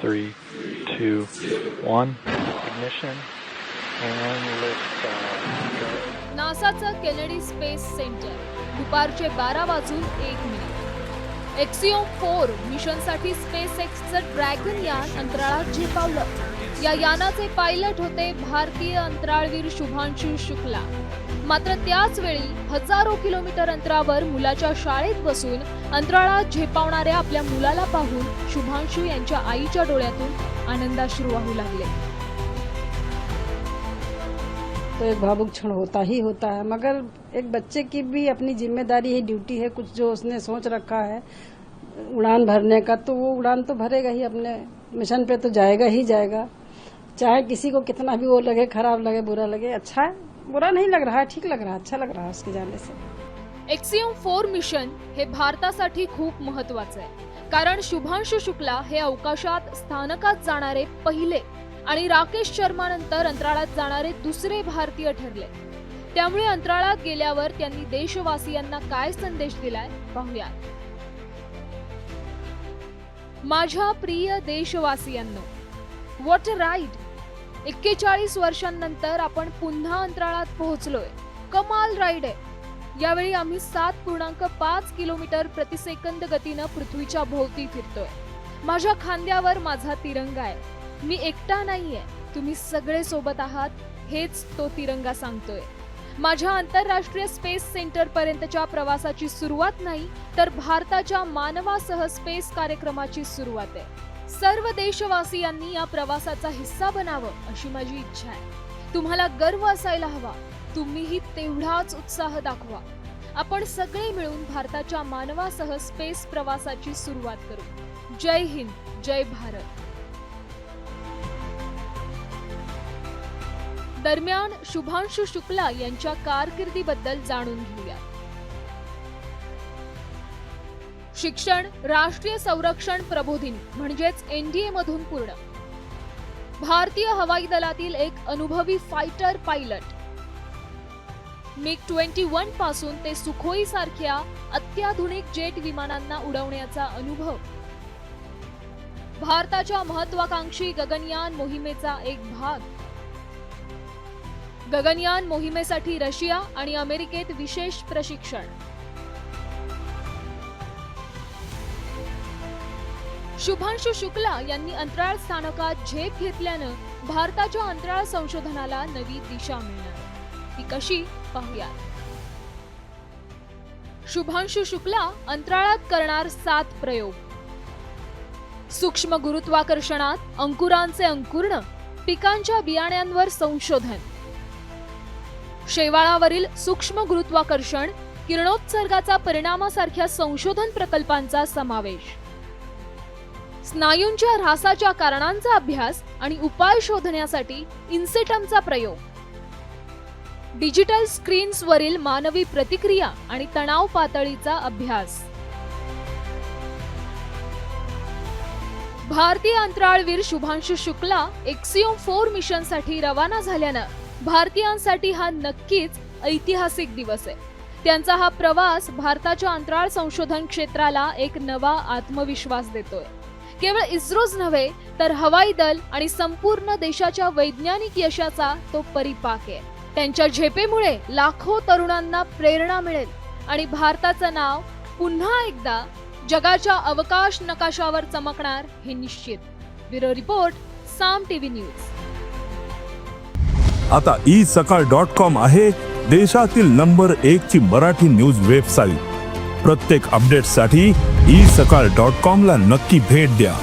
3, 2, 1. Ignition and lift. नासाचं Kennedy space centre दुपारचे 12:01. Axiom 4 मिशनसाठी स्पेस एक्सचं ड्रॅगन यान अंतराळात झेपावलं. या यानाचे पायलट होते भारतीय अंतराळवीर शुभांशु शुक्ला. मात्र त्याच वेळी हजारो किलोमीटर अंतरावर मुलाच्या शाळेत बसून अंतराळात झेपावणाऱ्या आपल्या मुलाला पाहून शुभांशु यांच्या आईच्या डोळ्यातून आनंदाश्रू वाहू लागले. तो एक भावुक क्षण होता ही होता है, मगर एक बच्चे की भी अपनी जिम्मेदारी है, ड्यूटी है, कुछ जो उसने सोच रखा है उड़ान भरने का, तो वो उड़ान तो भरेगा ही, अपने मिशन पे तो जाएगा ही जाएगा. चाहे किसी को कितना भी वो लगे, खराब लगे, बुरा लगे. अच्छा है, बुरा नहीं लग रहा है, ठीक लग रहा है, अच्छा लग रहा है उसके जाने से. एक्सिओम 4 मिशन हे भारतासाठी खूप महत्वाचं आहे, कारण शुभांशु शुक्ला हे अवकाशात स्थानकात जाणारे पहिले आणि राकेश शर्मा नंतर अंतराळात जाणारे दुसरे भारतीय ठरले. त्यामुळे अंतराळात गेल्यावर त्यांनी देशवासियांना काय संदेश दिलाय पाहूया. माझ्या प्रिय देशवासियांनो, व्हॉट अ राईड. 41 वर्षांनंतर आपण पुन्हा अंतराळात पोहोचलोय. कमाल राईड आहे. यावेळी आम्ही 7.5 किलोमीटर प्रति सेकंद गतीनं पृथ्वीच्या भोवती फिरतोय. माझ्या खांद्यावर माझा तिरंगा आहे. मी एकटा नाहीये, तुम्ही सगळे सोबत आहात, हेच तो तिरंगा सांगतोय. माझ्या आंतरराष्ट्रीय स्पेस सेंटर पर्यंतच्या प्रवासाची सुरुवात नाही, तर भारताच्या मानवासह स्पेस कार्यक्रमाची सुरुवात आहे. सर्व देशवासियांनी या प्रवासाचा हिस्सा बनावं अशी माझी इच्छा आहे. तुम्हाला गर्व असायला हवा, तुम्हीही तेवढाच उत्साह दाखवा. आपण सगळे मिळून भारताच्या मानवासह स्पेस प्रवासाची सुरुवात करू. जय हिंद, जय भारत. दरम्यान शुभांशु शुक्ला यांच्या कारकिर्दीबद्दल जाणून घेऊया. शिक्षण राष्ट्रीय संरक्षण प्रबोधिनी म्हणजेच NDA मधून पूर्ण. भारतीय हवाई दलातील एक अनुभवी फायटर पायलट. MiG-21 पासून ते सुखोई सारख्या अत्याधुनिक जेट विमानांना उडवण्याचा अनुभव. भारताच्या महत्वाकांक्षी गगनयान मोहिमेचा एक भाग. गगनयान मोहिमेसाठी रशिया आणि अमेरिकेत विशेष प्रशिक्षण. शुभांशु शुक्ला यांनी अंतराळ स्थानकात झेप घेतल्यानं भारताच्या अंतराळ संशोधनाला नवी दिशा मिळणार. ती कशी पाहूया. शुभांशु शुक्ला अंतराळात करणार 7 प्रयोग. सूक्ष्म गुरुत्वाकर्षणात अंकुरांचे अंकुरण, पिकांच्या बियाण्यांवर संशोधन. शेवाळावरील सूक्ष्म गुरुत्वाकर्षण, किरणोत्सर्गाचा परिणामासारख्या संशोधन प्रकल्पांचा समावेश. स्नायूंच्या ऱ्हासाच्या कारणांचा अभ्यास आणि उपाय शोधण्यासाठी इन्सेटमचा प्रयोग. डिजिटल स्क्रीन्सवरील मानवी प्रतिक्रिया आणि तणाव पातळीचा अभ्यास. भारतीय अंतराळवीर शुभांशु शुक्ला एक्सिओम 4 मिशनसाठी रवाना झाल्यानं भारतीयांसाठी हा नक्कीच ऐतिहासिक दिवस आहे. त्यांचा हा प्रवास भारताच्या अंतराळ संशोधन क्षेत्राला एक नवा आत्मविश्वास देतोय. केवळ इस्रोच नव्हे, तर हवाई दल आणि संपूर्ण देशाच्या वैज्ञानिक यशाचा तो परिपाक आहे. त्यांच्या झेपेमुळे लाखो तरुणांना प्रेरणा मिळेल आणि भारताचं नाव पुन्हा एकदा जगाच्या अवकाश नकाशावर चमकणार हे निश्चित. ब्युरो रिपोर्ट, साम टीव्ही न्यूज. आता isakal.com आहे देशातील नंबर 1 ची मराठी न्यूज वेबसाईट. प्रत्येक अपडेटसाठी isakal.com ला नक्की भेट द्या.